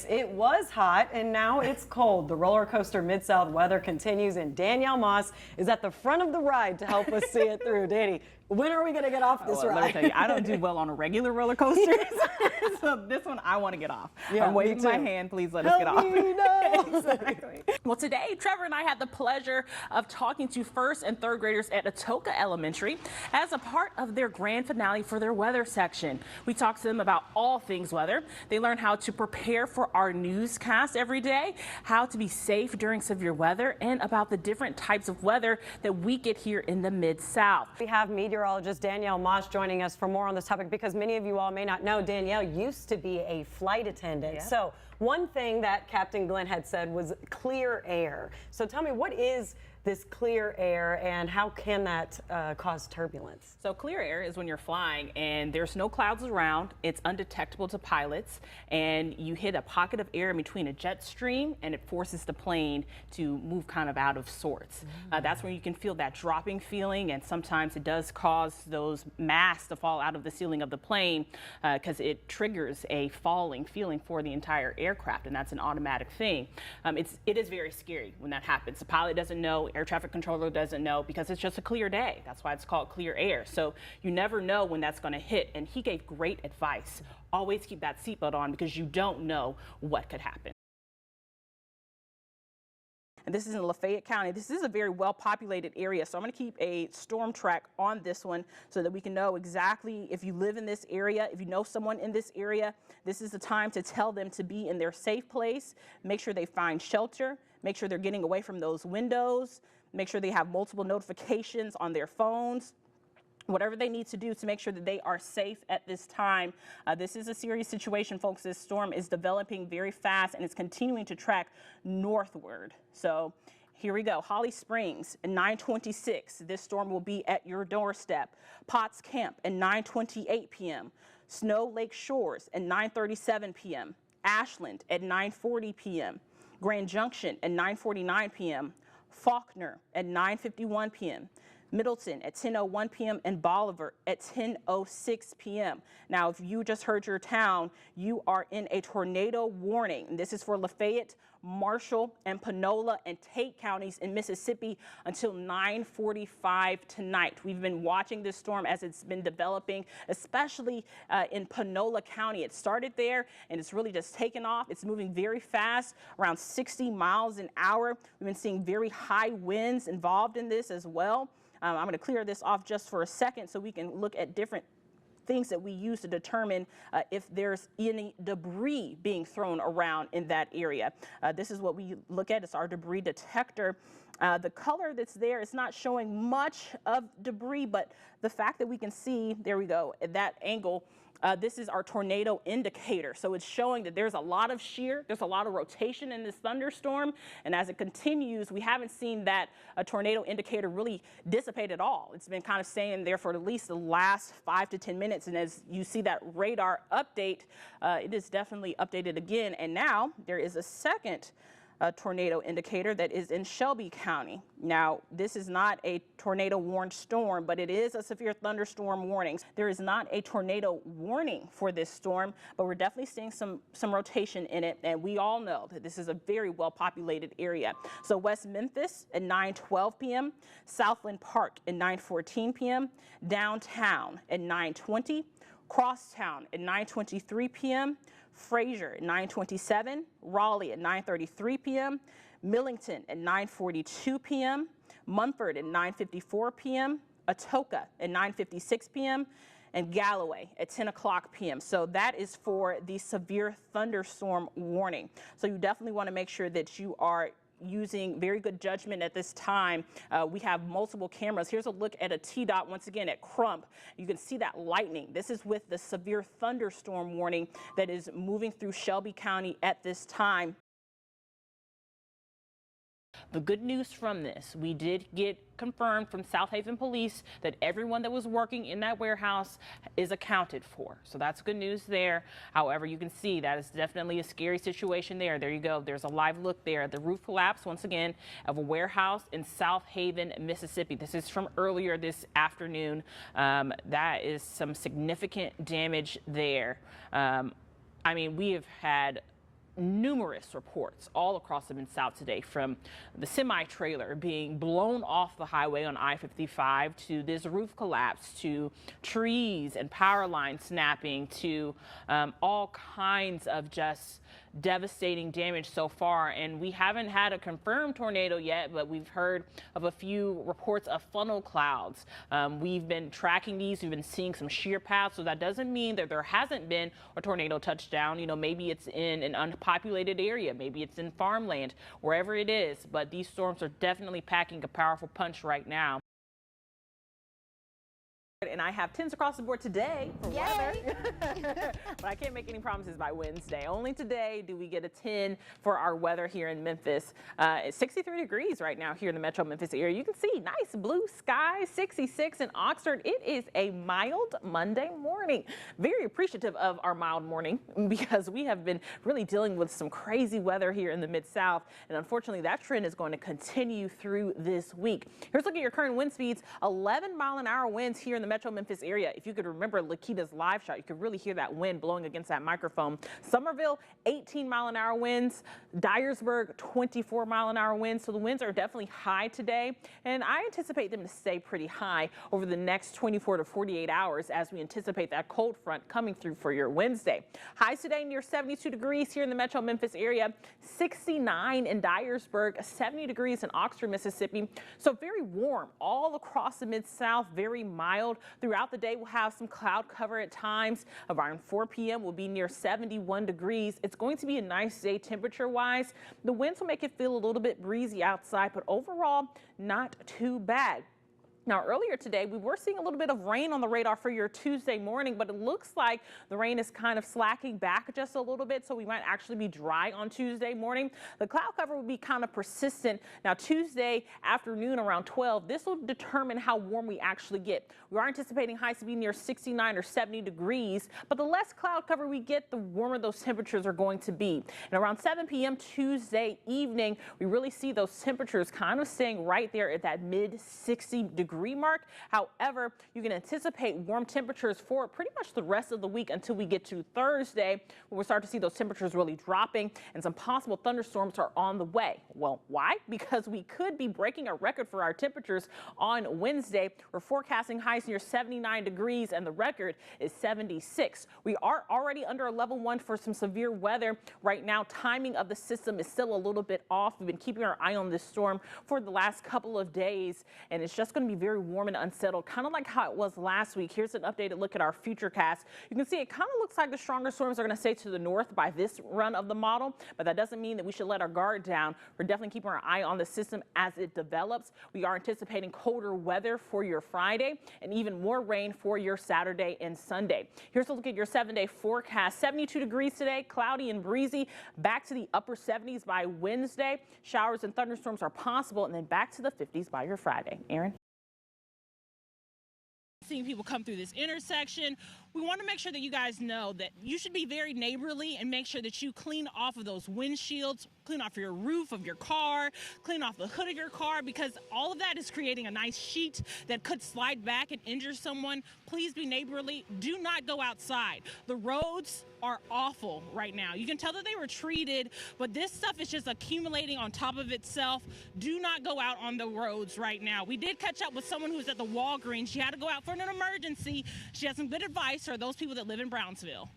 Memphis, it was hot and now it's cold. The roller coaster Mid-South weather continues and Danielle Moss is at the front of the ride to help us see it through. Danny, when are we going to get off this ride? Let me tell you, I don't do well on a regular roller coaster, so this one I want to get off. Yeah, I'm waving my hand, please let us get off. Exactly. Well, today Trevor and I had the pleasure of talking to first and third graders at Atoka Elementary as a part of their grand finale for their weather section. We talked to them about all things weather. They learned how to prepare for our newscast every day, how to be safe during severe weather, and about the different types of weather that we get here in the Mid-South. We have meteorologist Danielle Moss joining us for more on this topic because many of you all may not know Danielle used to be a flight attendant. Yeah. So one thing that Captain Glenn had said was clear air. So tell me, what is this clear air and how can that cause turbulence? So clear air is when you're flying and there's no clouds around, it's undetectable to pilots, and you hit a pocket of air in between a jet stream and it forces the plane to move kind of out of sorts. That's when you can feel that dropping feeling, and sometimes it does cause those masks to fall out of the ceiling of the plane because it triggers a falling feeling for the entire aircraft, and that's an automatic thing. It is very scary when that happens. The pilot doesn't know, air traffic controller doesn't know, because it's just a clear day. That's why it's called clear air. So you never know when that's going to hit, and he gave great advice. Always keep that seatbelt on because you don't know what could happen. And this is in Lafayette County. This is a very well-populated area, so I'm going to keep a storm track on this one so that we can know exactly if you live in this area, if you know someone in this area, this is the time to tell them to be in their safe place, make sure they find shelter, make sure they're getting away from those windows, make sure they have multiple notifications on their phones, whatever they need to do to make sure that they are safe at this time. This is a serious situation, folks. This storm is developing very fast and it's continuing to track northward. So here we go. Holly Springs at 9:26. This storm will be at your doorstep. Potts Camp at 9:28 p.m. Snow Lake Shores at 9:37 p.m. Ashland at 9:40 p.m. Grand Junction at 9:49 p.m. Faulkner at 9:51 p.m. Middleton at 10:01 p.m. and Bolivar at 10:06 p.m. Now, if you just heard your town, you are in a tornado warning. And this is for Lafayette, Marshall, and Panola and Tate counties in Mississippi until 9:45 tonight. We've been watching this storm as it's been developing, especially in Panola County. It started there and it's really just taken off. It's moving very fast, around 60 miles an hour. We've been seeing very high winds involved in this as well. I'm going to clear this off just for a second so we can look at different things that we use to determine if there's any debris being thrown around in that area. This is what we look at. It's our debris detector. The color that's there is not showing much of debris, but the fact that we can see, there we go, at that angle, this is our tornado indicator. So it's showing that there's a lot of shear, there's a lot of rotation in this thunderstorm, and as it continues, we haven't seen that tornado indicator really dissipate at all. It's been kind of staying there for at least the last 5 to 10 minutes, and as you see that radar update, it is definitely updated again, and now there is a second tornado indicator that is in Shelby County. Now, this is not a tornado warned storm, but it is a severe thunderstorm warning. There is not a tornado warning for this storm, but we're definitely seeing some rotation in it, and we all know that this is a very well-populated area. So West Memphis at 9:12 p.m., Southland Park at 9:14 p.m., downtown at 9:20, Crosstown at 9:23 p.m., Fraser at 9:27, Raleigh at 9:33 p.m., Millington at 9:42 p.m., Munford at 9:54 p.m., Atoka at 9:56 p.m., and Galloway at 10 o'clock p.m. So that is for the severe thunderstorm warning. So you definitely want to make sure that you are using very good judgment at this time. We have multiple cameras. Here's a look at a T-dot once again at Crump. You can see that lightning. This is with the severe thunderstorm warning that is moving through Shelby County at this time. The good news from this, we did get confirmed from South Haven Police that everyone that was working in that warehouse is accounted for. So that's good news there. However, you can see that is definitely a scary situation there. There you go. There's a live look there. The roof collapse once again of a warehouse in South Haven, Mississippi. This is from earlier this afternoon. That is some significant damage there. I mean, we have had numerous reports all across the Mid-South today, from the semi-trailer being blown off the highway on I-55 to this roof collapse to trees and power lines snapping to all kinds of just devastating damage so far. And we haven't had a confirmed tornado yet, but we've heard of a few reports of funnel clouds. We've been tracking these. We've been seeing some shear paths, so that doesn't mean that there hasn't been a tornado touchdown. You know, maybe it's in an unpopulated area, maybe it's in farmland, wherever it is, but these storms are definitely packing a powerful punch right now. And I have 10s across the board today for weather, but I can't make any promises by Wednesday. Only today do we get a 10 for our weather here in Memphis. It's 63 degrees right now here in the metro Memphis area. You can see nice blue skies, 66 in Oxford. It is a mild Monday morning. Very appreciative of our mild morning because we have been really dealing with some crazy weather here in the Mid-South. And unfortunately, that trend is going to continue through this week. Here's a look at your current wind speeds. 11-mile-an-hour winds here in the metro Memphis area. If you could remember Lakita's live shot, you could really hear that wind blowing against that microphone. Somerville, 18-mile-an-hour winds. Dyersburg, 24-mile-an-hour winds. So the winds are definitely high today, and I anticipate them to stay pretty high over the next 24 to 48 hours as we anticipate that cold front coming through for your Wednesday. Highs today near 72 degrees here in the metro Memphis area, 69 in Dyersburg, 70 degrees in Oxford, Mississippi. So very warm all across the Mid-South, very mild. Throughout the day, we'll have some cloud cover at times. Around 4 p.m. we'll be near 71 degrees. It's going to be a nice day temperature-wise. The winds will make it feel a little bit breezy outside, but overall, not too bad. Now, earlier today, we were seeing a little bit of rain on the radar for your Tuesday morning, but it looks like the rain is kind of slacking back just a little bit, so we might actually be dry on Tuesday morning. The cloud cover will be kind of persistent. Now, Tuesday afternoon around 12, this will determine how warm we actually get. We are anticipating highs to be near 69 or 70 degrees, but the less cloud cover we get, the warmer those temperatures are going to be. And around 7 p.m. Tuesday evening, we really see those temperatures kind of staying right there at that mid-60 degree mark. However, you can anticipate warm temperatures for pretty much the rest of the week until we get to Thursday, when we'll start to see those temperatures really dropping and some possible thunderstorms are on the way. Well, why? Because we could be breaking a record for our temperatures on Wednesday. We're forecasting highs near 79 degrees and the record is 76. We are already under a level 1 for some severe weather. Right now, timing of the system is still a little bit off. We've been keeping our eye on this storm for the last couple of days, and it's just going to be very warm and unsettled, kind of like how it was last week. Here's an updated look at our futurecast. You can see it kind of looks like the stronger storms are going to stay to the north by this run of the model, but that doesn't mean that we should let our guard down. We're definitely keeping our eye on the system as it develops. We are anticipating colder weather for your Friday and even more rain for your Saturday and Sunday. Here's a look at your 7-day forecast. 72 degrees today, cloudy and breezy, back to the upper 70s by Wednesday. Showers and thunderstorms are possible, and then back to the 50s by your Friday. Aaron? Seeing people come through this intersection, we want to make sure that you guys know that you should be very neighborly and make sure that you clean off of those windshields, clean off your roof of your car, clean off the hood of your car, because all of that is creating a nice sheet that could slide back and injure someone. Please be neighborly. Do not go outside. The roads are awful right now. You can tell that they were treated, but this stuff is just accumulating on top of itself. Do not go out on the roads right now. We did catch up with someone who was at the Walgreens. She had to go out for an emergency. She has some good advice for those people that live in Brownsville.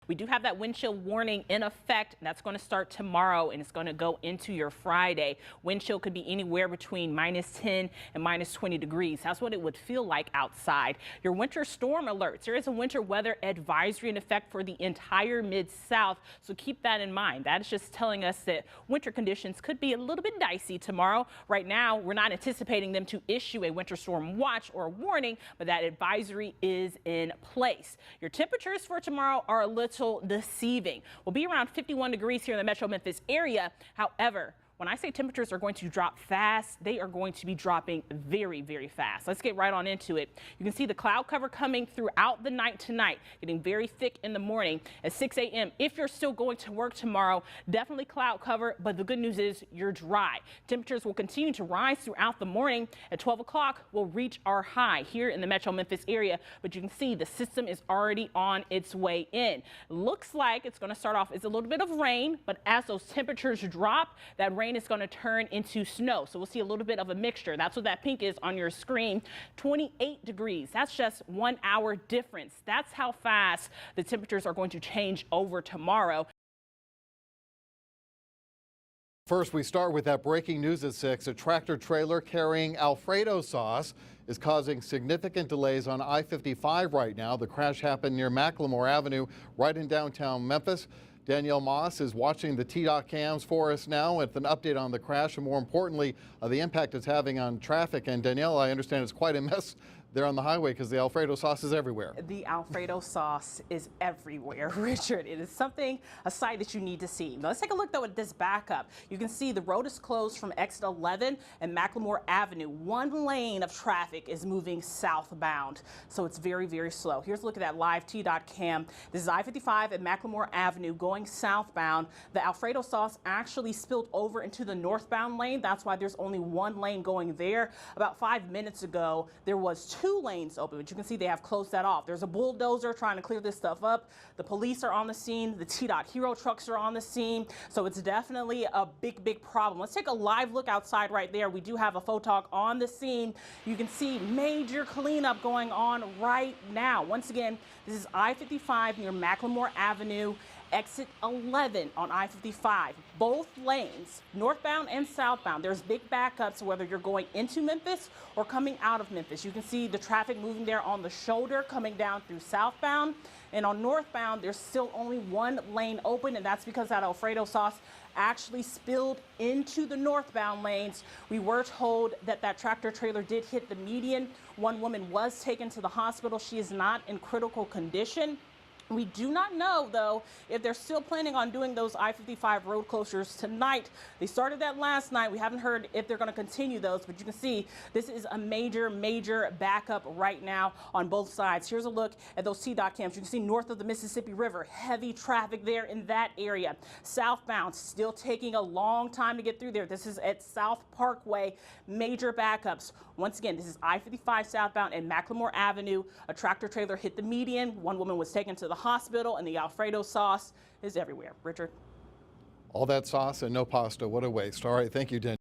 We do have that wind chill warning in effect. That's going to start tomorrow, and it's going to go into your Friday. Wind chill could be anywhere between -10 and -20 degrees. That's what it would feel like outside. Your winter storm alerts. There is a winter weather advisory in effect for the entire Mid-South, so keep that in mind. That is just telling us that winter conditions could be a little bit dicey tomorrow. Right now, we're not anticipating them to issue a winter storm watch or warning, but that advisory is in place. Your temperatures for tomorrow are a little deceiving. We'll be around 51 degrees here in the metro Memphis area. However, When I say temperatures are going to drop fast, they are going to be dropping very, very fast. Let's get right on into it. You can see the cloud cover coming throughout the night tonight, getting very thick in the morning at 6 a.m. If you're still going to work tomorrow, definitely cloud cover, but the good news is you're dry. Temperatures will continue to rise throughout the morning. At 12 o'clock, we'll reach our high here in the metro Memphis area, but you can see the system is already on its way in. Looks like it's going to start off as a little bit of rain, but as those temperatures drop, that rain is going to turn into snow. So we'll see a little bit of a mixture. That's what that pink is on your screen. 28 degrees. That's just 1 hour difference. That's how fast the temperatures are going to change over tomorrow. First, we start with that breaking news at 6. A tractor trailer carrying Alfredo sauce is causing significant delays on I-55 right now. The crash happened near Macklemore Avenue, right in downtown Memphis. Danielle Moss is watching the TDOT cams for us now with an update on the crash and, more importantly, the impact it's having on traffic. And Danielle, I understand it's quite a mess there on the highway because the Alfredo sauce is everywhere. The Alfredo sauce is everywhere, Richard. It is a sight that you need to see. Now, let's take a look, though, at this backup. You can see the road is closed from exit 11 and Macklemore Avenue. One lane of traffic is moving southbound, so it's very, very slow. Here's a look at that live TDOT cam. This is I-55 at Macklemore Avenue going southbound. The Alfredo sauce actually spilled over into the northbound lane. That's why there's only one lane going there. About 5 minutes ago, there was 2 lanes open, but you can see they have closed that off. There's a bulldozer trying to clear this stuff up. The police are on the scene. The TDOT hero trucks are on the scene. So it's definitely a big, big problem. Let's take a live look outside right there. We do have a photog on the scene. You can see major cleanup going on right now. Once again, this is I-55 near Macklemore Avenue. Exit 11 on I-55. Both lanes, northbound and southbound. There's big backups whether you're going into Memphis or coming out of Memphis. You can see the traffic moving there on the shoulder coming down through southbound. And on northbound, there's still only one lane open, and that's because that Alfredo sauce actually spilled into the northbound lanes. We were told that that tractor trailer did hit the median. One woman was taken to the hospital. She is not in critical condition. We do not know, though, if they're still planning on doing those I-55 road closures tonight. They started that last night. We haven't heard if they're going to continue those, but you can see this is a major, major backup right now on both sides. Here's a look at those TDOT cams. You can see north of the Mississippi River, heavy traffic there in that area. Southbound, still taking a long time to get through there. This is at South Parkway, major backups. Once again, this is I-55 southbound and Macklemore Avenue. A tractor trailer hit the median. One woman was taken to the hospital, and the Alfredo sauce is everywhere. Richard. All that sauce and no pasta. What a waste. All right. Thank you, Danielle.